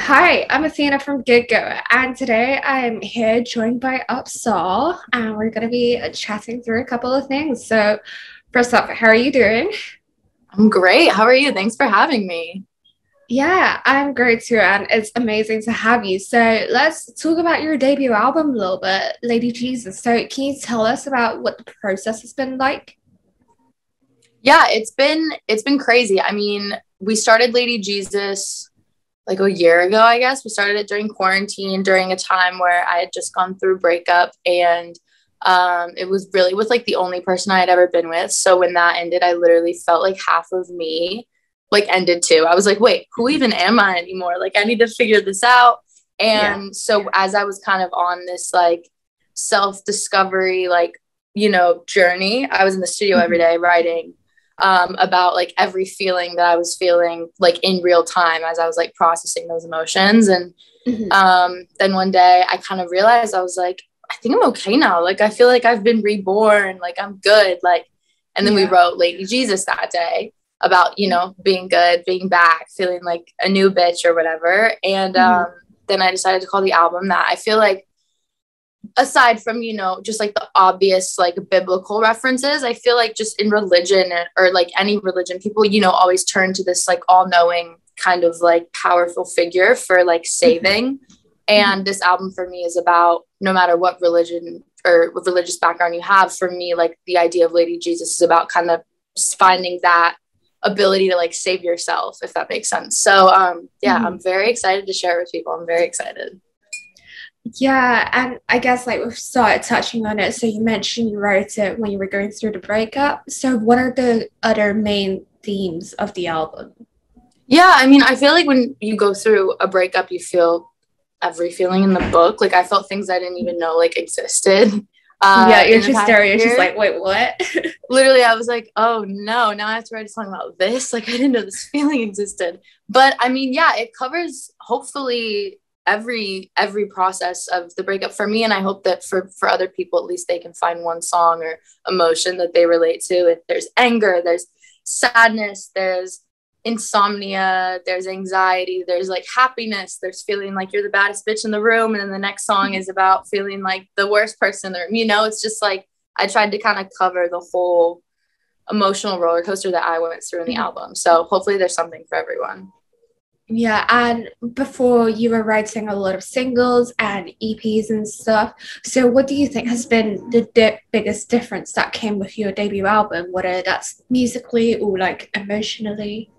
Hi, I'm Athena from GIG GOER, and today I'm here joined by UPSAHL, and we're going to be chatting through a couple of things. So, first up, how are you doing? I'm great. How are you? Thanks for having me. Yeah, I'm great too, and it's amazing to have you. So, let's talk about your debut album a little bit, Lady Jesus. So, can you tell us about what the process has been like? Yeah, it's been crazy. I mean, we started Lady Jesus like a year ago, I guess. We started it during quarantine, during a time where I had just gone through breakup and it was really with like the only person I had ever been with. So when that ended, I literally felt like half of me like ended too. I was like, wait, who even am I anymore? Like I need to figure this out. Yeah. And so as I was kind of on this like self-discovery journey, I was in the studio every Mhm. day writing about like every feeling that I was feeling like in real time as I was like processing those emotions. And Mhm. then one day I kind of realized I was like, I think I'm okay now. Like I feel like I've been reborn. Like I'm good. Like, and then we Yeah. wrote Lady Jesus that day about being good, being back, feeling like a new bitch or whatever. And Mhm. then I decided to call the album that. I feel like aside from just like the obvious like biblical references, I feel like just in religion or like any religion, people always turn to this like all-knowing kind of like powerful figure for like Mhm. saving. Mhm. And this album for me is about, no matter what religion or what religious background you have, for me, like the idea of Lady Jesus is about kind of finding that ability to like save yourself, if that makes sense. So yeah, Mhm. I'm very excited to share it with people. I'm very excited. Yeah, and I guess like we've started touching on it. So you mentioned you wrote it when you were going through the breakup. So what are the other main themes of the album? Yeah, I mean, I feel like when you go through a breakup, you feel every feeling in the book. Like I felt things I didn't even know like existed Yeah, you're in the just past there, you're just year. like, wait, what? Literally, I was like, oh no, now I have to write a song about this. Like I didn't know this feeling existed. But I mean, yeah, it covers hopefully every process of the breakup for me, and I hope that for other people at least they can find one song or emotion that they relate to. If there's anger, there's sadness, there's insomnia, there's anxiety, there's like happiness, there's feeling like you're the baddest bitch in the room, and then the next song is about feeling like the worst person in the room. It's just like I tried to kind of cover the whole emotional roller coaster that I went through in the album. So hopefully there's something for everyone. Yeah, and before you were writing a lot of singles and EPs and stuff. So what do you think has been the biggest difference that came with your debut album, whether that's musically or like emotionally?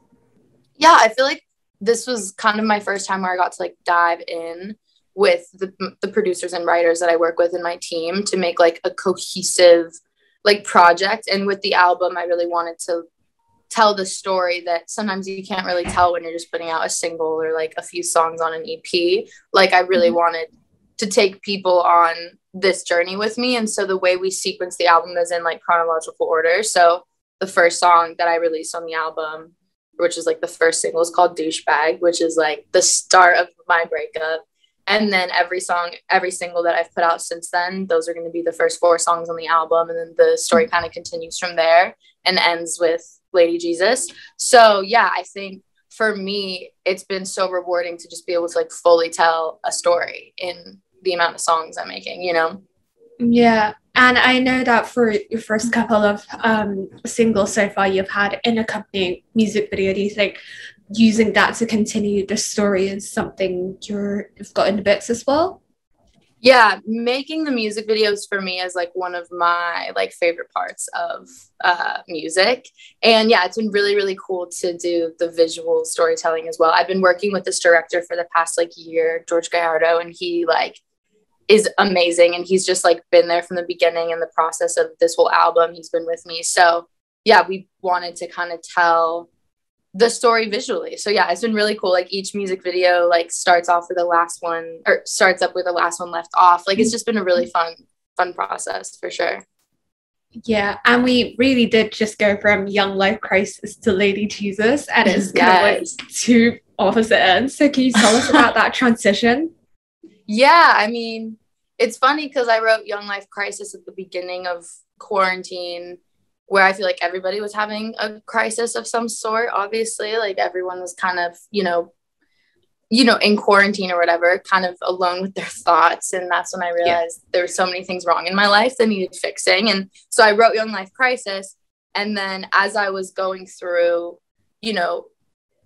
Yeah, I feel like this was kind of my first time where I got to like dive in with the producers and writers that I work with in my team to make like a cohesive like project. And with the album, I really wanted to tell the story that sometimes you can't really tell when you're just putting out a single or like a few songs on an EP. Like I really Mhm. wanted to take people on this journey with me. And so the way we sequence the album is in like chronological order. So the first song that I released on the album, which is like the first single, is called Douchebag, which is like the start of my breakup. And then every song, every single that I've put out since then, those are going to be the first four songs on the album. And then the story kind of continues from there and ends with Lady Jesus. So yeah, I think for me, it's been so rewarding to just be able to like fully tell a story in the amount of songs I'm making. Yeah, and I know that for your first couple of singles so far, you've had an accompanying music video. Do you think using that to continue the story is something you've got in the books as well? Yeah, making the music videos for me is like one of my like favorite parts of music. And yeah, it's been really really cool to do the visual storytelling as well. I've been working with this director for the past like year, George Gallardo, and he like is amazing, and he's just like been there from the beginning in the process of this whole album. He's been with me. So yeah, we wanted to kind of tell the story visually. So yeah, it's been really cool. Like each music video like starts off with the last one, or starts up with the last one left off. Like it's just been a really fun process for sure. Yeah, and we really did just go from Young Life Crisis to Lady Jesus, and it's kind of like Yes. two opposite ends. So, can you tell us about that transition? Yeah, I mean, it's funny because I wrote Young Life Crisis at the beginning of quarantine, where I feel like everybody was having a crisis of some sort. Obviously, like everyone was kind of, in quarantine or whatever, kind of alone with their thoughts. And that's when I realized there were so many things wrong in my life that needed fixing. And so I wrote Young Life Crisis. And then as I was going through,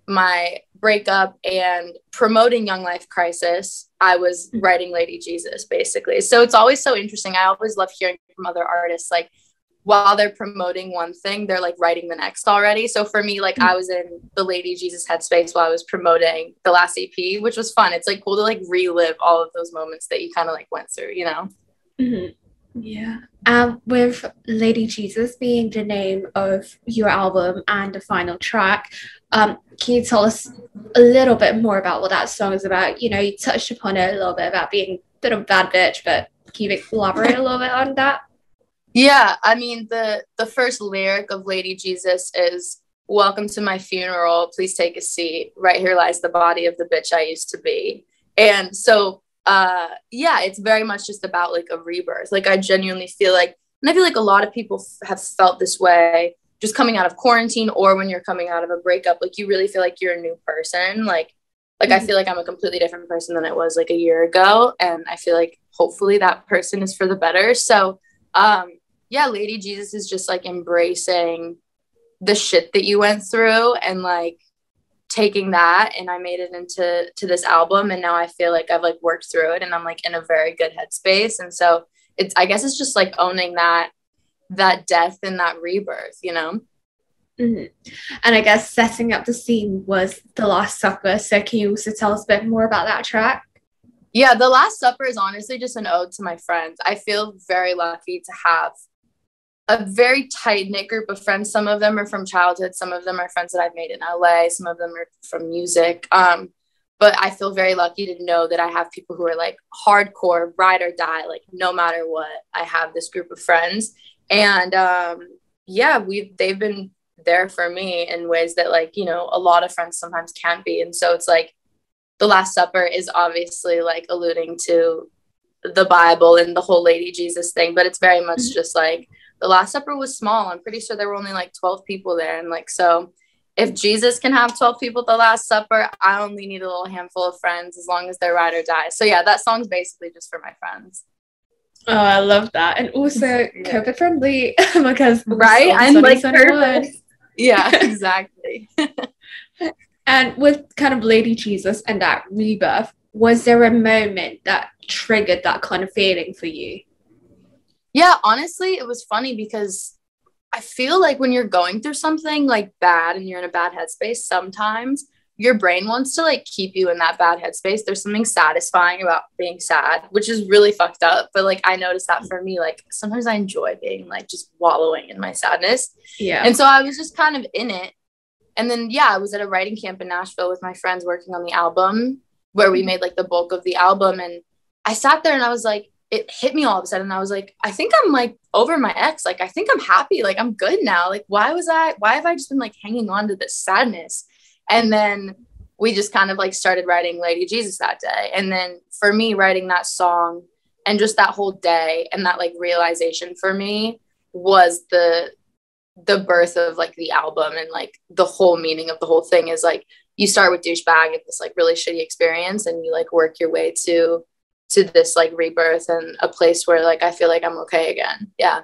my breakup and promoting Young Life Crisis, I was writing Lady Jesus, basically. So it's always so interesting. I always love hearing from other artists, like, while they're promoting one thing, they're like writing the next already. So for me, like, I was in the Lady Jesus headspace while I was promoting the last EP, which was fun. It's like cool to like relive all of those moments that you kind of like went through, Yeah. With Lady Jesus being the name of your album and the final track, can you tell us a little bit more about what that song is about? You touched upon it a little bit about being a bit of a bad bitch, but can you elaborate a little bit on that? Yeah, I mean, the first lyric of Lady Jesus is, "Welcome to my funeral. Please take a seat. Right here lies the body of the bitch I used to be." And so, it's very much just about like a rebirth. Like, I genuinely feel like, and I feel like a lot of people have felt this way just coming out of quarantine, or when you're coming out of a breakup, like you really feel like you're a new person. Like I feel like I'm a completely different person than I was like a year ago. And I feel like hopefully that person is for the better. So, Lady Jesus is just like embracing the shit that you went through and like taking that, and I made it into this album, and now I feel like I've like worked through it and I'm like in a very good headspace. And so I guess it's just like owning that death and that rebirth. And I guess setting up the scene was The Last Supper. So can you also tell us a bit more about that track? Yeah, The Last Supper is honestly just an ode to my friends. I feel very lucky to have a very tight-knit group of friends. Some of them are from childhood. Some of them are friends that I've made in LA. Some of them are from music. But I feel very lucky to know that I have people who are like hardcore, ride or die, like no matter what. I have this group of friends. And they've been there for me in ways that like, a lot of friends sometimes can't be. And so it's like The Last Supper is obviously like alluding to the Bible and the whole Lady Jesus thing, but it's very much just like, the Last Supper was small. I'm pretty sure there were only like 12 people there. And like, so if Jesus can have 12 people at the Last Supper, I only need a little handful of friends as long as they're ride or die. So yeah, that song's basically just for my friends. Oh, I love that. And also COVID friendly because right? I'm like perfect. Yeah, exactly. And with kind of Lady Jesus and that rebirth, was there a moment that triggered that kind of feeling for you? Yeah, honestly, it was funny because I feel like when you're going through something like bad and you're in a bad headspace, sometimes your brain wants to like keep you in that bad headspace. There's something satisfying about being sad, which is really fucked up. But like, I noticed that for me, like sometimes I enjoy being like just wallowing in my sadness. Yeah. And so I was just kind of in it. And then, I was at a writing camp in Nashville with my friends working on the album where we made like the bulk of the album. And I sat there and I was like, it hit me all of a sudden. I was like, I think I'm like over my ex. Like, I think I'm happy. Like, I'm good now. Like, why have I just been like hanging on to this sadness? And then we just kind of like started writing Lady Jesus that day. And then for me, writing that song and just that whole day and that like realization for me was the birth of like the album. And like the whole meaning of the whole thing is like, you start with douchebag and this like really shitty experience, and you like work your way to this like rebirth and a place where like I feel like I'm okay again. Yeah.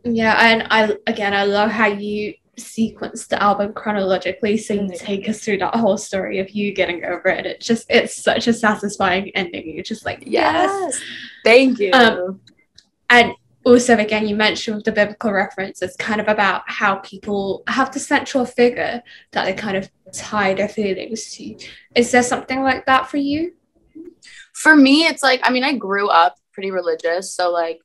Yeah, and I love how you sequence the album chronologically, so you take us through that whole story of you getting over it. It's such a satisfying ending. You're just like, yes. Thank you. And also, again, you mentioned with the biblical reference, it's kind of about how people have the central figure that they kind of tie their feelings to. Is there something like that for you? For me, it's like, I mean, I grew up pretty religious, so like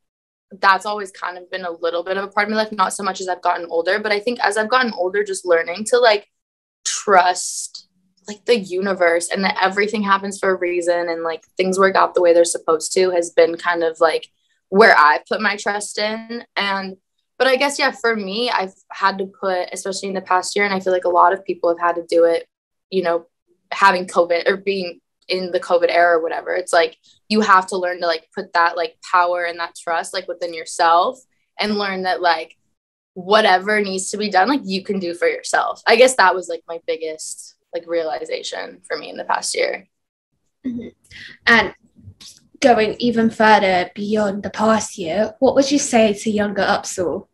that's always kind of been a little bit of a part of my life, not so much as I've gotten older, but I think as I've gotten older, just learning to like trust like the universe and that everything happens for a reason and like things work out the way they're supposed to has been kind of like where I've put my trust in. But I guess, for me, I've had to put, especially in the past year, and I feel like a lot of people have had to do it, having COVID or being in the COVID era or whatever. It's like, you have to learn to like put that like power and that trust like within yourself and learn that like whatever needs to be done, like you can do for yourself. I guess that was like my biggest like realization for me in the past year. Mm-hmm. And going even further beyond the past year, what would you say to younger UPSAHL?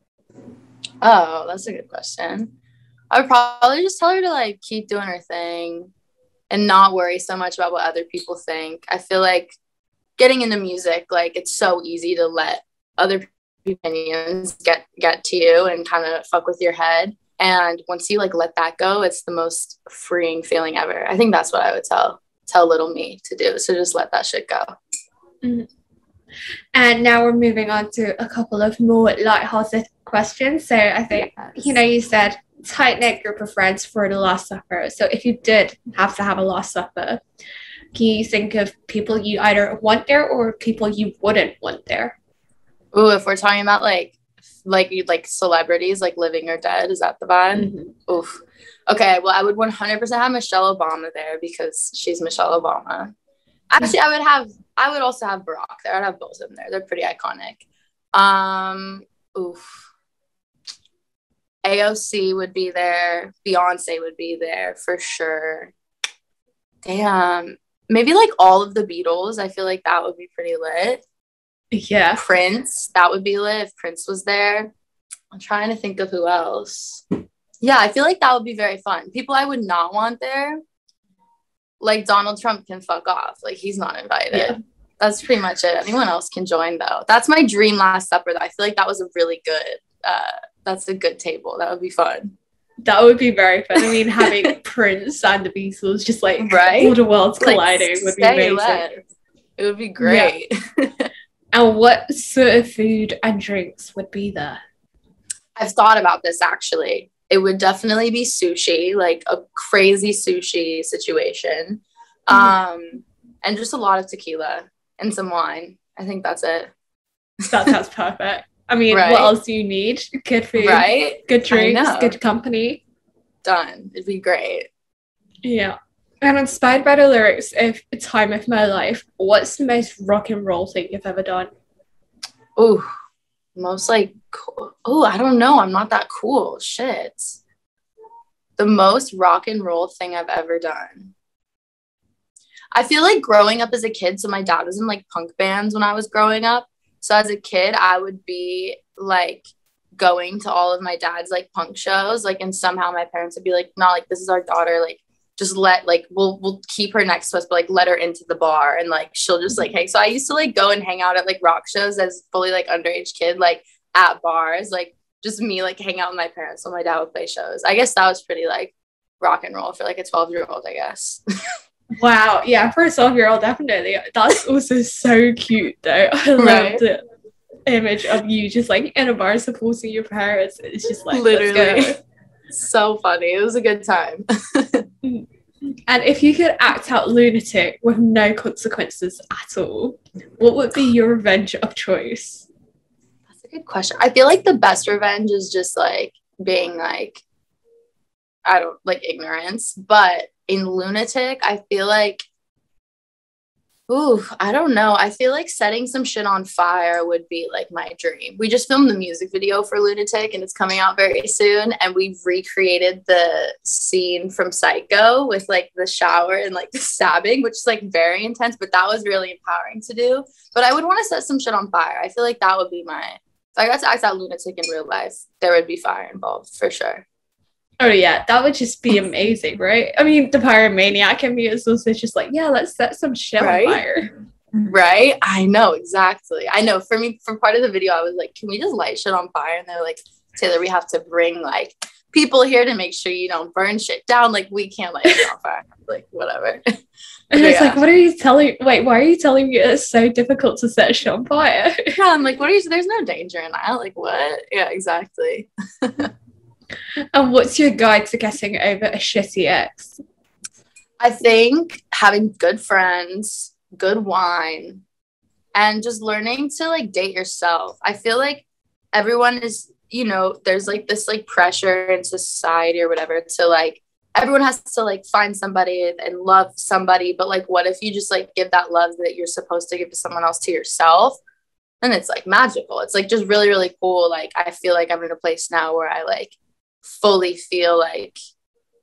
Oh, that's a good question. I would probably just tell her to like keep doing her thing and not worry so much about what other people think. I feel like getting into music, like it's so easy to let other opinions get to you and kind of fuck with your head. And once you like let that go, it's the most freeing feeling ever. I think that's what I would tell little me to do. So just let that shit go. Mm-hmm. And now we're moving on to a couple of more lighthearted questions. So I think, yes. You said tight-knit group of friends for the Last Supper. So if you did have to have a Last Supper, can you think of people you either want there or people you wouldn't want there? Ooh, if we're talking about like celebrities, like living or dead, is that the vibe? Mm-hmm. Oof. Okay, well, I would 100% have Michelle Obama there because she's Michelle Obama. Actually, I would also have Barack there. I'd have both of them there. They're pretty iconic. Oof. AOC would be there. Beyonce would be there for sure. Damn. Maybe like all of the Beatles. I feel like that would be pretty lit. Yeah. Prince, that would be lit if Prince was there. I'm trying to think of who else. Yeah, I feel like that would be very fun. People I would not want there, like Donald Trump can fuck off. Like he's not invited. Yeah. That's pretty much it. Anyone else can join though. That's my dream Last Supper. I feel like that was a really good, that's a good table. That would be fun. That would be very fun. I mean, having Prince and the Beatles just like right? all the worlds colliding would be amazing. It would be great. Yeah. And what sort of food and drinks would be there? I've thought about this actually. It would definitely be sushi, like a crazy sushi situation. And just a lot of tequila and some wine. I think that's it. That sounds perfect. I mean, right? What else do you need? Good food, right? Good drinks, good company. Done. It'd be great. Yeah. And inspired by the lyrics of A Time of My Life, what's the most rock and roll thing you've ever done? Oh, most like, oh, I don't know. I'm not that cool. Shit. The most rock and roll thing I've ever done. I feel like growing up as a kid, so my dad was in like punk bands when I was growing up. So as a kid, I would be like going to all of my dad's like punk shows, like, and somehow my parents would be like, no, like this is our daughter, like just let like we'll keep her next to us, but like let her into the bar and like she'll just like hang. So I used to like go and hang out at like rock shows as fully like underage kid, like at bars, like just me like hang out with my parents when my dad would play shows. I guess that was pretty like rock and roll for like a 12-year-old, I guess. Wow, yeah, for a 12-year-old, definitely. That's also so cute though. I love the image of you just like in a bar supporting your parents. It's just like literally so funny. It was a good time. And if you could act out lunatic with no consequences at all, what would be your revenge of choice? That's a good question. I feel like the best revenge is just like being like, I don't like ignorance, but in lunatic, I feel like, ooh, I don't know. I feel like setting some shit on fire would be like my dream. We just filmed the music video for Lunatic and it's coming out very soon. And we've recreated the scene from Psycho with like the shower and like the stabbing, which is like very intense, but that was really empowering to do. But I would want to set some shit on fire. I feel like that would be if I got to act out lunatic in real life, there would be fire involved for sure. Oh yeah, that would just be amazing, right? I mean, the pyromaniac in me is also just like, yeah, let's set some shit on fire. Right? I know, exactly. I know for me, for part of the video, I was like, can we just light shit on fire? And they're like, Taylor, we have to bring like people here to make sure you don't burn shit down. Like, we can't light shit on fire. Like, whatever. And it's like, what are you telling? Wait, why are you telling me it's so difficult to set shit on fire? Yeah, I'm like, there's no danger in that. Like, what? Yeah, exactly. And what's your guide to getting over a shitty ex? I think having good friends, good wine, and just learning to like date yourself. I feel like everyone is, there's like this like pressure in society or whatever to like, everyone has to like find somebody and love somebody. But like, what if you just like give that love that you're supposed to give to someone else to yourself? And it's like magical. It's like just really, really cool. Like, I feel like I'm in a place now where I like fully feel like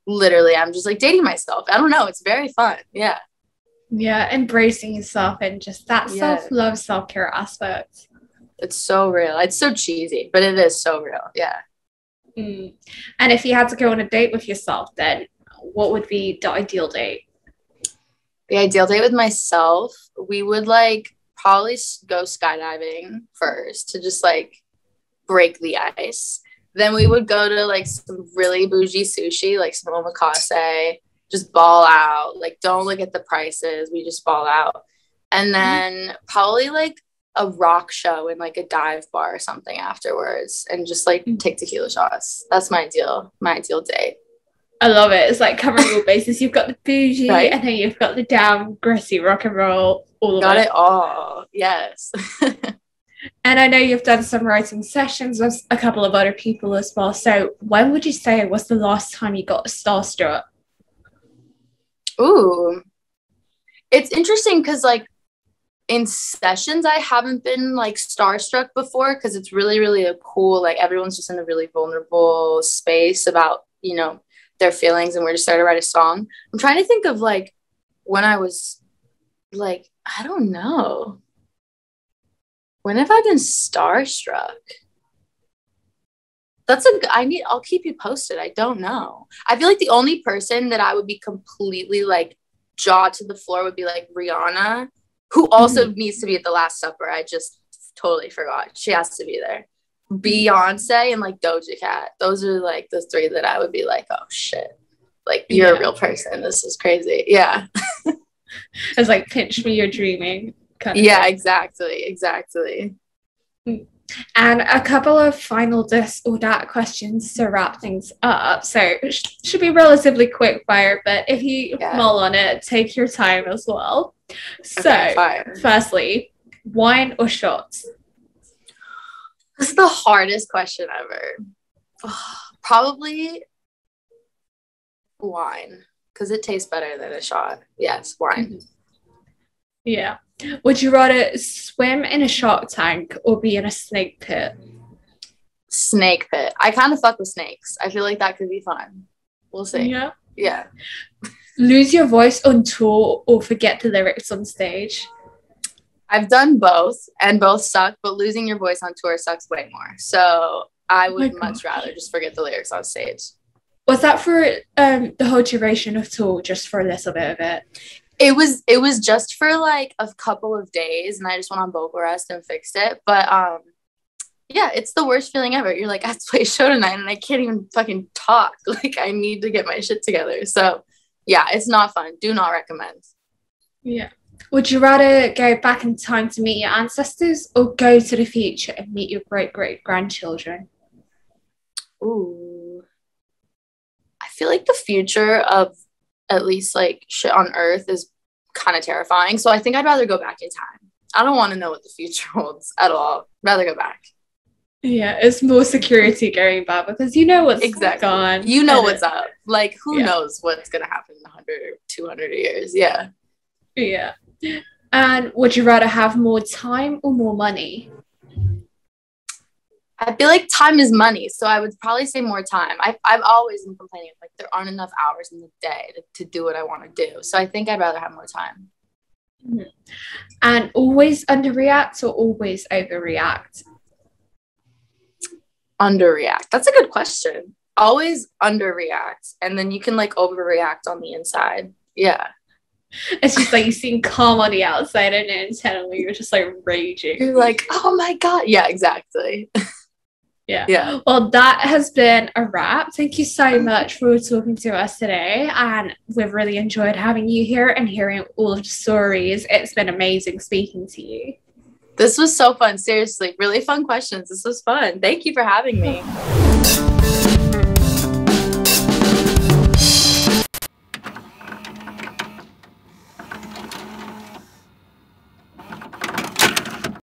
literally, I'm just like dating myself. I don't know. It's very fun. Yeah. Yeah, embracing yourself and just that Yeah. self-love, self-care aspect. It's so real. It's so cheesy, but it is so real. Yeah. Mm. And if you had to go on a date with yourself, then what would be the ideal date? The ideal date with myself, we would like probably go skydiving first to just like break the ice. Then we would go to like some really bougie sushi, like some omakase, just ball out. Like, don't look at the prices. We just ball out. And then probably like a rock show in like a dive bar or something afterwards, and just like take tequila shots. That's my ideal date. I love it. It's like covering all bases. You've got the bougie, right? And then you've got the down gritty rock and roll. All of got it. it all. Yes. And I know you've done some writing sessions with a couple of other people as well. So when would you say was the last time you got starstruck? Ooh, it's interesting because like in sessions I haven't been like starstruck before, because it's really, really a cool, like everyone's just in a really vulnerable space about, you know, their feelings, and we're just starting to write a song. I'm trying to think of like when I was like, I don't know. When have I been starstruck? I'll keep you posted. I don't know. I feel like the only person that I would be completely like jaw to the floor would be like Rihanna, who also needs to be at the Last Supper. I just totally forgot. She has to be there. Beyonce and like Doja Cat. Those are like the three that I would be like, oh shit. Like, you're a real person. This is crazy. Yeah. It's like, pinch me, you're dreaming. Yeah, exactly. And a couple of final this or that questions to wrap things up. So should be relatively quick fire, but if you mull on it, take your time as well. So firstly, wine or shots? This is the hardest question ever. Probably wine, because it tastes better than a shot. Yes, wine. Yeah. Would you rather swim in a shark tank or be in a snake pit? Snake pit. I kind of fuck with snakes. I feel like that could be fun. We'll see. Yeah. Lose your voice on tour or forget the lyrics on stage? I've done both, and both suck, but losing your voice on tour sucks way more. So I would much rather just forget the lyrics on stage. Was that for the whole duration of tour, just for a little bit of it? It was just for like a couple of days, and I just went on vocal rest and fixed it. But yeah, it's the worst feeling ever. You're like, I have to play a show tonight and I can't even fucking talk. Like, I need to get my shit together. So yeah, it's not fun. Do not recommend. Yeah. Would you rather go back in time to meet your ancestors or go to the future and meet your great-great-grandchildren? Ooh. I feel like the future of at least like shit on Earth is kind of terrifying. So I think I'd rather go back in time. I don't want to know what the future holds at all. Rather go back. Yeah, it's more security going back because you know what's gone. You know what's up. Like, who knows what's going to happen in 100 or 200 years. Yeah. Yeah. And would you rather have more time or more money? I feel like time is money, so I would probably say more time. I've always been complaining, like, there aren't enough hours in the day to do what I want to do. So I think I'd rather have more time. Mm-hmm. And always underreact or always overreact? Underreact. That's a good question. Always underreact, and then you can like overreact on the inside. Yeah. It's just like you seem calm on the outside and internally you're just like raging. You're like, oh my God. Yeah, exactly. Yeah. Well, that has been a wrap. Thank you so much for talking to us today. And we've really enjoyed having you here and hearing all of the stories. It's been amazing speaking to you. This was so fun. Seriously, really fun questions. This was fun. Thank you for having me.